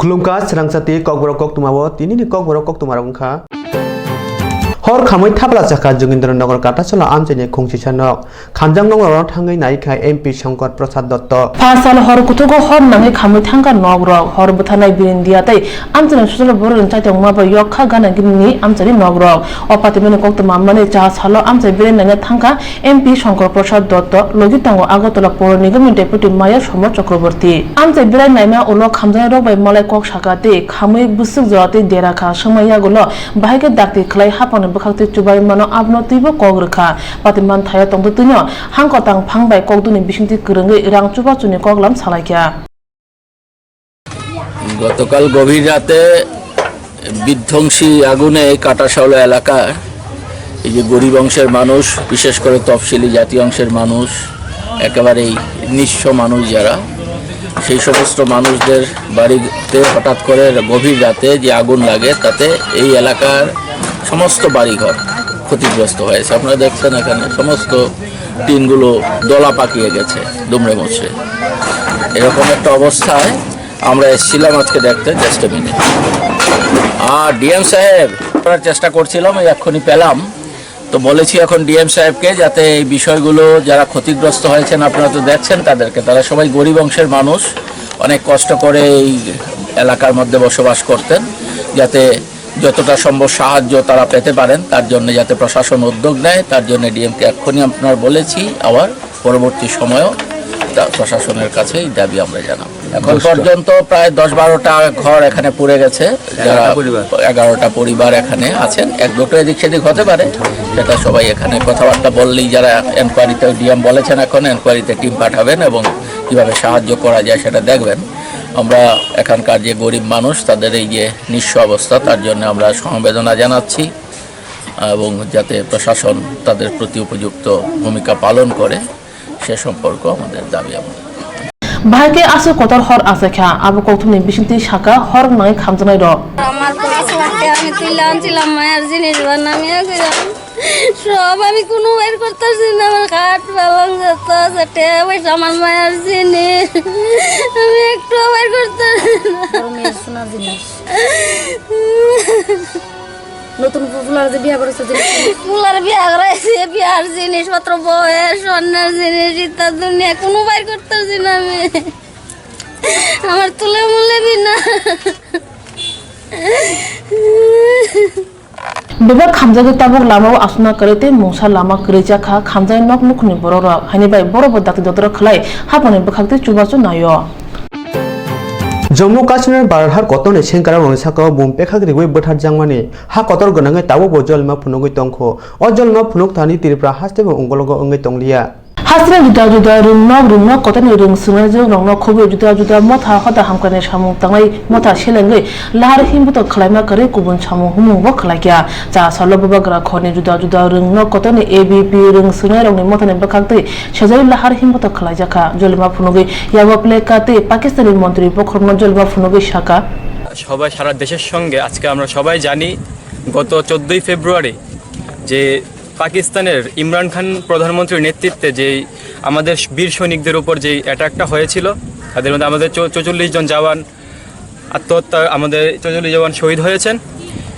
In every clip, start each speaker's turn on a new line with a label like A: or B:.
A: खुलुमका स्रांसाति ककबरक कक्तुमाबो तिनिनि ककबरक कक्तुमारंखा हर खामै थाब्ला जाखा जोगिन्द्रनगर काटाचला आमजेनि खुंसिसानक खामजांगंगराव थाङै नायखा एमपि शंकर प्रसाद दत्त
B: फासाल हर कुथुगो हर नाङै खामै थांगा नगरक हर बुथानाय बिरिन्दियातै आमजेनि सुजल बरन चाइतंग माबा यखा गानागिनि आमजेनि नगरक अपातिमेनि कक्तुमा माने जा सालो आमजे बिरिन्नाङै थांगा एमपि शंकर प्रसाद दत्त लगितांग आगरतला पौर निगमनि डेपुटी माया समर चक्रवर्ती आमजे बिरायनायमा उलो खामजानाय रबाय मलाय कक साकाते खामै बुसुक जवाते देराखा समयागुलो बाहायगे दाक्ति खलाय हापानो बखाक्ति चुबाय मानो आपनो तिबो कग्रखा पातिमान थाया तंगतो तुन्यो हांकतां फांबाय कगदुनि बिसिंति गरंगै रां चुबाचुनि कगलाम सालायखा
C: গতকাল গভীর রাতে বিধ্বংসী আগুনে কাটাশাওলা এলাকার এই যে গরিব অংশের মানুষ বিশেষ করে তফসিলি জাতি অংশের মানুষ একেবারেই নিঃস্ব মানুষ যারা সেই সমস্ত মানুষদের বাড়িতে হঠাৎ করে গভীর রাতে যে আগুন লাগে তাতে এই এলাকার সমস্ত বাড়িঘর ক্ষতিগ্রস্ত হয়েছে। আপনারা দেখছেন এখানে সমস্ত টিনগুলো দলা পাকিয়ে গেছে দুমড়ে মুচড়ে। এরকম একটা অবস্থায় আমরা এসেছিলাম আজকে দেখতে জাস্ট এ মিনিট। আর ডিএম সাহেব করার চেষ্টা করছিলাম, এক্ষুনি পেলাম, তো বলেছি এখন ডিএম সাহেবকে যাতে এই বিষয়গুলো যারা ক্ষতিগ্রস্ত হয়েছেন আপনারা তো দেখছেন তাদেরকে, তারা সবাই গরিব অংশের মানুষ, অনেক কষ্ট করে এই এলাকার মধ্যে বসবাস করতেন, যাতে যতটা সম্ভব সাহায্য তারা পেতে পারেন তার জন্য যাতে প্রশাসন উদ্যোগ নেয় তার জন্য ডিএমকে এক্ষুনি আপনার বলেছি। আবার পরবর্তী সময়েও প্রশাসনের কাছে এই দাবি আমরা জানাব। এখন পর্যন্ত প্রায় 10-12টা ঘর এখানে পুড়ে গেছে, যারা 11টা পরিবার এখানে আছেন। এক দুটো এদিক সেদিক হতে পারে, সেটা সবাই এখানে কথাবার্তা বললেই যারা এনকোয়ারিতে ডিএম বলেছেন এখন এনকোয়ারিতে টিম পাঠাবেন এবং কীভাবে সাহায্য করা যায় সেটা দেখবেন। আমরা এখানকার যে গরিব মানুষ তাদের এই যে নিঃস্ব অবস্থা তার জন্য আমরা সমবেদনা জানাচ্ছি এবং যাতে প্রশাসন তাদের প্রতি উপযুক্ত ভূমিকা পালন করে সে সম্পর্ক আমাদের দাবি। আমরা
B: ভাইকে আসে কতর হর আছে খা আবু কৌতুমনি বিশিন্তি শাখা হর নাই খামজানাই র
D: আমার পড়াশোনাতে আমি তুলে আনছিলাম মায়ের জিনিস বানামিয়া গেলাম সব আমি কোনো বের করতেছি না, আমার কাঠ পালং যত আছে পয়সা আমার মায়ের জিনিস আমি একটু বের করতেছি না। শোনা জিনিস নতুন ফুলার যে বিয়া করেছে ফুলার বিয়া করাইছে, বিয়ার জিনিসপত্র বয়ের স্বর্ণের জিনিস ইত্যাদি দুনিয়া কোনো বাইর করতেছি না আমি, আমার তুলে মূল্যে দিন না।
B: बेबा खामजागे ताबक लामाव आसना करते मुसा लामा करेजा खा खामजाय नक नुखनि बरर हानि बाय बरब दाति ददर खलाय हापने बखाक्ते चुबाचु नायो
A: जम्मू काश्मीर बारहार कतने सेंकारा रंसाको बुमपेखाग्रि बै बोथार जांमानि हा कतर गनाङै ताबो बजलमा फुनुगै तंखो अजलमा फुनुक थानि तिरफ्रा हास्तेबो अंगलगो अंगै तंलिया हास्रे जुदा जुदा रुंनक कतनि रुं सुनाय जों रंनक खबे जुदा जुदा मथा हदा हामकाने सामु तंगाय मथा सेलेंगै लाहार हिमबुत खलायमा करे गुबुन सामु हुमुबो खलायया जा सालो बबाग्रा खनि जुदा जुदा रुंनक कतनि एबीपी रुं सुनाय रंनि मथाने बखाक्तै सेजै लाहार हिमबुत खलायजाखा जलिमा फुनुगै याबो प्लेकाते पाकिस्तानी मन्त्री बखरम जलिमा फुनुगै शाखा
E: সবাই সারা দেশের সঙ্গে আজকে আমরা সবাই জানি গত 14ই ফেব্রুয়ারি যে পাকিস্তানের ইমরান খান প্রধানমন্ত্রীর নেতৃত্বে যে আমাদের বীর সৈনিকদের উপর যে অ্যাটাকটা হয়েছিল তাদের মধ্যে আমাদের 44 জন জওয়ান আত্মহত্যা, আমাদের 44 জওয়ান শহীদ হয়েছেন।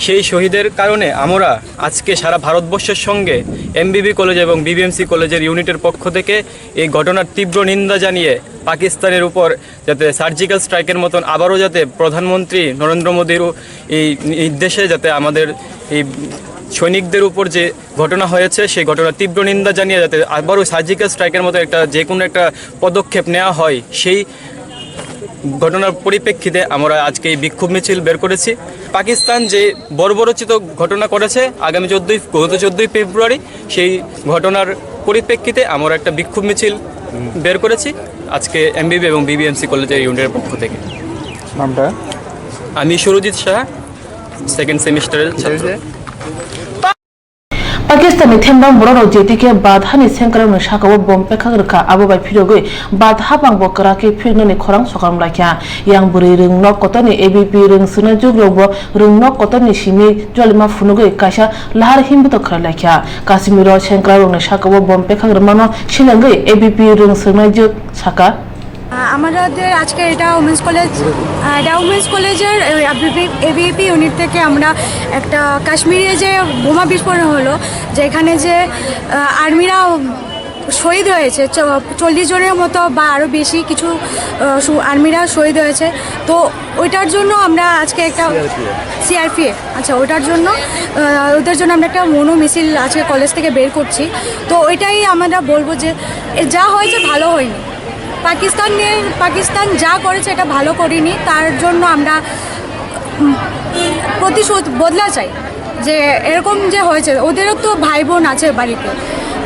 E: সেই শহীদের কারণে আমরা আজকে সারা ভারতবর্ষের সঙ্গে এমবিবি কলেজ এবং বিবিএমসি কলেজের ইউনিটের পক্ষ থেকে এই ঘটনার তীব্র নিন্দা জানিয়ে পাকিস্তানের উপর যাতে সার্জিক্যাল স্ট্রাইকের মতন আবারও যাতে প্রধানমন্ত্রী নরেন্দ্র মোদীর এই নির্দেশে যাতে আমাদের এই সৈনিকদের উপর যে ঘটনা হয়েছে সেই ঘটনার তীব্র নিন্দা জানিয়ে যাতে আবারও সার্জিক্যাল স্ট্রাইকের মতো একটা যে কোনো একটা পদক্ষেপ নেওয়া হয় সেই ঘটনার পরিপ্রেক্ষিতে আমরা আজকে এই বিক্ষোভ মিছিল বের করেছি। পাকিস্তান যে বর্বরোচিত ঘটনা করেছে আগামী গত 14ই ফেব্রুয়ারি সেই ঘটনার পরিপ্রেক্ষিতে আমরা একটা বিক্ষোভ মিছিল বের করেছি আজকে এমবিবি এবং বিবিএমসি কলেজের ইউনিটের পক্ষ থেকে।
F: নামটা?
E: আমি সুরজিৎ শাহ, সেকেন্ড সেমিস্টারের ছাত্র।
B: पाकिस्तानी थेमबां बरर जेटिके बाधानि सेंकारावनो शाकाव बमपेखाग्रखा आबोबाय फिरगै बाधा बांबो कराके फिरननि खरां सकाम लाखिया yang buri rungno kotoni ABP रुं सुना जुग्रबो rungno kotoni simi जलिमा फुनुगै कासा लाहार हिमबुतो खरालाखिया काश्मीरो सेंकारावनो शाकाव बमपेखाग्रमानो शिलंगै एबीपी रुं सुना जुग साका
F: আমাদের আজকে এটা উমেন্স কলেজের এবিপি ইউনিট থেকে আমরা একটা কাশ্মীরে যে বোমা বিস্ফোরণ হলো, যেখানে যে আর্মিরা শহীদ হয়েছে 40 জনের মতো বা আরও বেশি কিছু আর্মিরা শহীদ হয়েছে, তো ওইটার জন্য আমরা আজকে একটা সিআরপিএফ আচ্ছা ওটার জন্য ওদের জন্য আমরা একটা মনো মিছিল আজকে কলেজ থেকে বের করছি। তো ওইটাই আমরা বলবো যে যা হয়েছে ভালো হয়নি, পাকিস্তান যা করেছে এটা ভালো করিনি, তার জন্য আমরা প্রতিশোধ বদলা চাই। যে এরকম যে হয়েছে, ওদেরও তো ভাই বোন আছে বাড়িতে,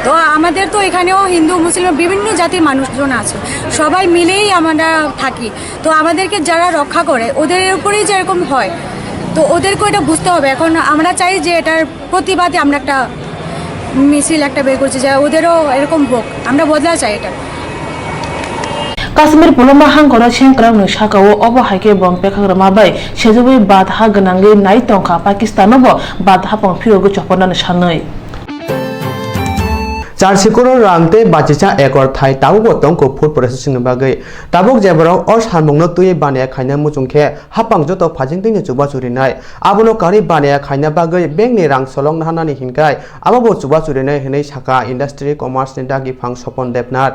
F: তো আমাদের তো এখানেও হিন্দু মুসলিম বিভিন্ন জাতির মানুষজন আছে, সবাই মিলেই আমরা থাকি। তো আমাদেরকে যারা রক্ষা করে ওদের উপরেই যে এরকম হয়, তো ওদেরকেও এটা বুঝতে হবে। এখন আমরা চাই যে এটার প্রতিবাদে আমরা একটা মিছিল একটা বের করছি, যে ওদেরও এরকম হোক, আমরা বদলা চাই এটা।
B: কাশ্মীর পুলমা হাঙ্গর সেংক্রাং সাকাও অবহাইকে বম পেখাগ্রামা বাই সেজুবই বাধা গনাঙ্গে নাই টংখা পাকিস্তানবো বাধা পং ফিরোগো চপনান সাनै
A: চারশিকোর রাংতে বাচিচা একর থাই তাবুক তংকো ফুড প্রসেসিং বাগৈ তাবুক যেবরাव অসামংনো তুই বানিয়া খাইনা মুচুংखे হাপাং যত ফাজিং তিনি চুবা চুরিনাই আবনো কারি বানিয়া খাইনা বাগৈ বেংনি রাং সলং হানানি হিনকাই আবাबो চুবা চুরিনাই হেनै সাকা ইন্ডাস্ট্রি কমার্স নিদাগি ফাং Sapan Debnath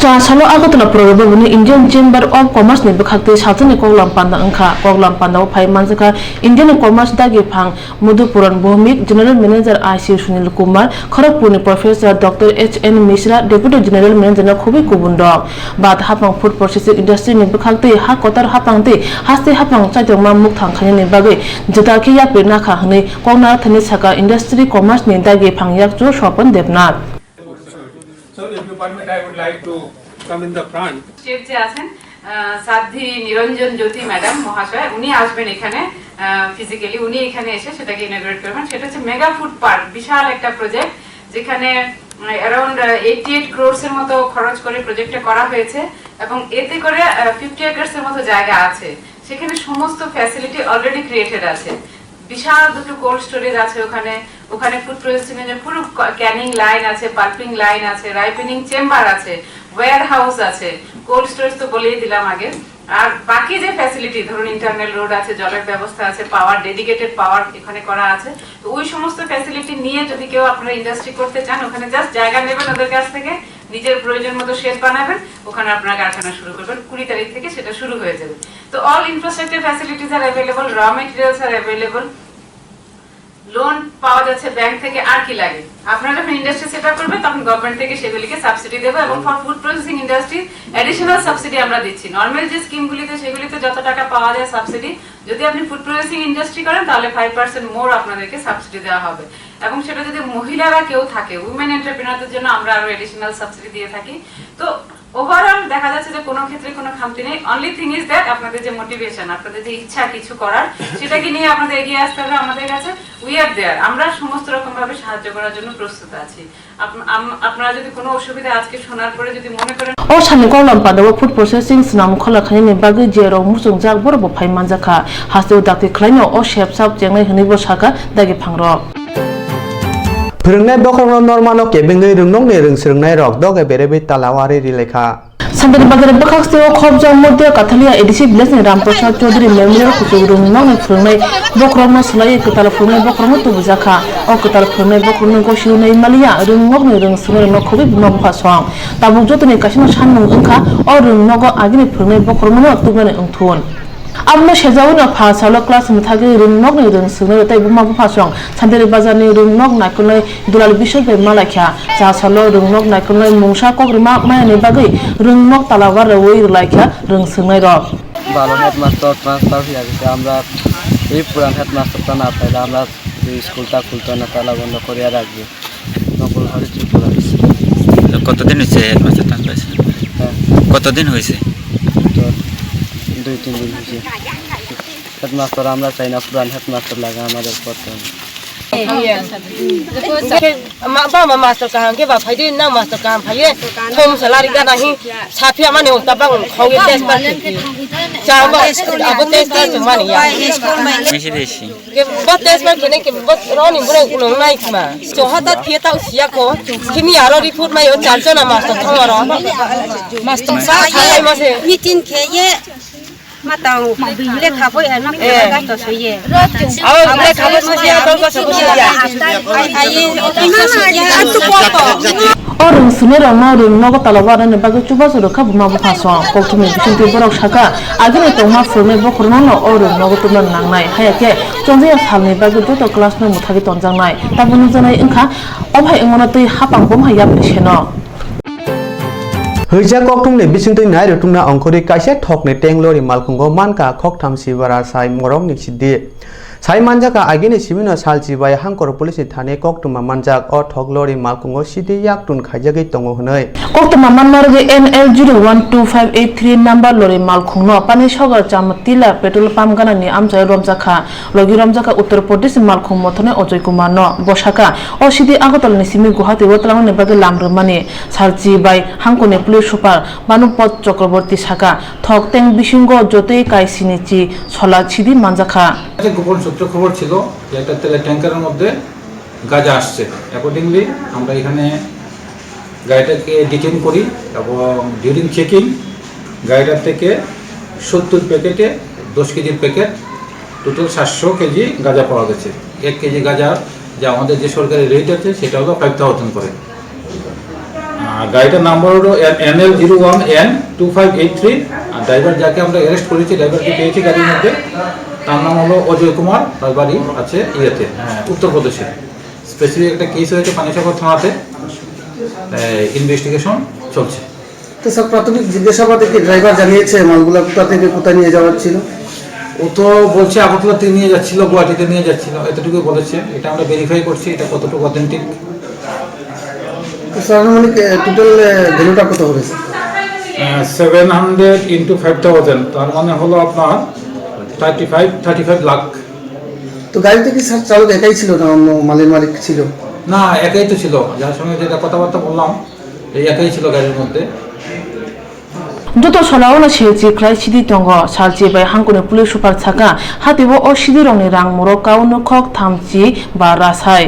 B: cha salo agotna program Indian Chamber of Commerce ni bekhakte satune koglam panda angkha koglam panda phai manjaka Indian Commerce dagi phang Madhupuran Bhomik General Manager IC Sunil Kumar Kharagpur ni Professor Dr HN Mishra Deputy General Manager na khubi kubundok bad hapang food processing industry ni bekhakte ha kotar hapang te haste hapang chaitong ma muk thang khani ni bagai jeta ki ya pirna kha hne kongna thani saka industry commerce ni dagi phang yak jo shopan debnath.
G: So if you permit, I would like to come in the front.
H: State যে আছেন সাধ্বী নিরঞ্জন জ্যোতি madam মহাশয়, উনি আসবেন এখানে physically, উনি এখানে এসে সেটাকে ইনঅগ্রেট করবেন। সেটা হচ্ছে মেগা ফুড পার্ক, বিশাল একটা প্রজেক্ট, যেখানে অ্যারাউন্ড 88 crores এর মতো খরচ করে প্রজেক্টটা করা হয়েছে এবং এতে করে 50 acres এর মতো জায়গা আছে, সেখানে সমস্ত ফ্যাসিলিটি অলরেডি ক্রিয়েটেড আছে। বিশাল দুটো কোল্ড স্টোরেজ আছে ওখানে ফুড প্রসেসিং এর পুরো ক্যানিং লাইন আছে, পাল্পিং লাইন আছে, রাইপেনিং চেম্বার আছে, ওয়্যার হাউস আছে, কোল্ড স্টোরেজ তো বলেই দিলাম আগে। আর বাকি যে ফ্যাসিলিটি ধরুন ইন্টারনাল রোড আছে, জলের ব্যবস্থা আছে, পাওয়ার ডেডিকেটেড পাওয়ার এখানে করা আছে। তো ওই সমস্ত ফ্যাসিলিটি নিয়ে যদি কেউ আপনারা ইন্ডাস্ট্রি করতে চান, ওখানে জাস্ট জায়গা নেবেন ওদের কাছ থেকে, নিজের প্রয়োজন মতো শেড বানাবেন, ওখানে আপনারা কারখানা শুরু করবেন। 20 তারিখ থেকে সেটা শুরু হয়ে যাবে। তো অল ইনফ্রাস্ট্রাকচার ফ্যাসিলিটিস আর অ্যাভেলেবল, র মেটেরিয়ালস আর অ্যাভেলেবল, লোন পাওয়া যাচ্ছে ব্যাংক থেকে। আর কি লাগে, আপনারা যখন ইন্ডাস্ট্রি সেট আপ করবেন তখন গভর্নমেন্ট থেকে সেগুলিকে সাবসিডি দেবে এবং for food processing industry additional subsidy আমরা দিচ্ছি। নর্মাল যে স্কিমগুলিতে সেগুলিতে যত টাকা পাওয়া যায় সাবসিডি, যদি আপনি ফুড প্রসেসিং ইন্ডাস্ট্রি করেন তাহলে 5% মোর আপনাদেরকে সাবসিডি দেওয়া হবে। এবং সেটা যদি মহিলারা কেউ থাকে, উইমেন এন্টারপ্রেনারদের জন্য আমরা আরো অ্যাডিশনাল সাবসিডি দিয়ে থাকি। তো ওভারঅল দেখা যাচ্ছে যে কোনো ক্ষেত্রে কোনো খামতি নেই। অনলি থিং ইজ দ্যাট আপনাদের যে মোটিভেশন, আপনাদের যে ইচ্ছা কিছু করার, সেটাকে নিয়ে আপনাদের এগিয়ে আসতে হবে আমাদের কাছে। উই আর দেয়ার, আমরা সমস্ত রকম ভাবে সাহায্য করার জন্য প্রস্তুত আছি। আপনারা যদি কোনো অসুবিধা আজকে শোনার পরে যদি মনে করেন
B: o sani konglam pada wa food processing snam khola khani ni bagi jero musung jak bor bo phai manjaka hasu dakti khlaino o shep sap jengnai hni bo saka dagi phangro
A: फोरोंनाय बखरनो नरमानो केबिंगै रोंनंनि रोंसोंनाय रक दगे बेरेबे तालावारि रिलेखा
B: Santari Bazar Bakakste o Khobja Mudde Kathalia Edisi Blessing Ramprasad Chaudhary Memorial Kusurung Nong Furnai Bokrona Slai Katal Furnai Bokrona Tubuzaka o Katal Furnai Bokrona Goshunai Malia Rungok Rung Sunai no Covid Nom Paswang Tabuk Jotani Kashino Shanung Unka or Rungogo Agini Furnai Bokrona Tugane Untun Abno Shezawuna Pasalo Class Mutagi Rungok Rung Sunai Taibuma Paswang Santari Bazani Rungok Nakunai Dulal Bishop Malaka Jasalo Rungok Nakunai Mungsha Kogrima Mani Bagai Rungok Talawar Wei Laika Rung Sunai Rock
I: ভালো headmaster transfer হয়ে গেছে। আমরা এই পুরান হেডমাস্টারটা না পাইলে আমরা স্কুলটা খুলতে না, তালা বন্ধ করে রাখবো, নকল ঘরে চুপ করে দিচ্ছি।
J: কতদিন হয়েছে হেডমাস্টার ট্রান্সফার?
I: হ্যাঁ,
J: কতদিন হয়েছে?
I: তো 2-3 দিন হয়েছে। হেডমাস্টার আমরা চাই না, পুরান হেডমাস্টার লাগে আমাদের করতে হবে।
K: Mama master kahang ke ba phai din na master kahang phai ye thom salary ga nahi saphia mane hota bang khoge test par Chama abo test ta mani ya.
J: মেশি দেশি
K: Ke bot test ma kene ke bot roni bure kuno nai ma. So hata thieta usia ko kimi aro report ma yo charjon na master thawaro. Master sa khai ma se.
D: Mitin kheye matang le khapoi ana ga to soye
K: Abo bure khabo soya to ko so ya.
D: ai atu poto
B: Orang sunera maurung nogo talawara ne bagu chuba suru kabu mabu paswa koktumi bisinti borok shaka agine tongma furme bokurno no orang nogo tunan nangnai hayake chongja salni bagu joto class no muthagi tonjangnai tabunu janai ingkha obhai ingona tui hapang bom hayap seno
A: Hujia koktung le bisingtui nai rutungna ongkori kaisa thokne tenglori malkungo manka khoktham sibara sai morong ni siddi Sai manjaka agini simino salchi bai hangkor police thane koktuma manjak o thoklori malkungo sidi yaktun khaijagi tongo hunai
B: koktuma manmarge NL 012583 number lori malkhungno pani sogar chamatila petrol pump ganani amchai romjakha logi romjaka uttar pradesh malkhung mothone Ojay Kumar no bosaka o sidi agotol ni simi guhati wotlang ne bage lamrumani salchi bai hangkone police super manupot chakraborti saka thok teng bisingo jotei kaisinichi sola sidi manjakha
G: গোপন সূত্র খবর ছিল যে একটা তেলের ট্যাঙ্কারের মধ্যে গাঁজা আসছে অ্যাকর্ডিংলি আমরা এখানে গাড়িটাকে ডিটেইন করি এবং ডিউরিং চেকিং গাড়িটার থেকে 70 প্যাকেটে 10 কেজির প্যাকেট টোটাল 700 কেজি গাঁজা পাওয়া গেছে 1 কেজি গাঁজার যে আমাদের যে সরকারি রেট আছে সেটা হলো 5000 করে গাড়িটার নাম্বার হলো NL 01N2583 আর ড্রাইভার যাকে আমরা অ্যারেস্ট করেছি ড্রাইভারকে পেয়েছি গাড়ির মধ্যে তার নাম হলো অজয় কুমার তার বাড়ি আছে ইয়েতে উত্তরপ্রদেশে স্পেসিফিক একটা কেস হয়েছে পানিসাগর থানাতে ইনভেস্টিগেশন চলছে
I: তো স্যার প্রাথমিক জিজ্ঞাসাবাদে কি ড্রাইভার জানিয়েছে মালগুলা কোথা থেকে কোথায় নিয়ে যাওয়ার ছিল
G: ও তো বলছে আগরতলা থেকে নিয়ে যাচ্ছিল গুয়াহাটিতে নিয়ে যাচ্ছিল এতটুকুই বলেছে এটা আমরা ভেরিফাই করছি এটা কতটুকু অথেন্টিক
I: তো স্যার মানে টোটাল ভ্যালুটা কত হবে
G: 700 into 5000 তার মানে হলো আপনার 35 লাখ
I: তো গাড়িতে কি স্যার চালক একাই ছিল না অন্য মালের মালিক ছিল
G: না একাই তো ছিল যার সঙ্গে যেটা কথাবার্তা বললাম এই একাই ছিল গাড়ির মধ্যে
B: Joto solaona shechi krai sidi tongo salchi bai hangkone police super chaka hatibo o sidi rongni rang moro kauno khok thamchi ba rasai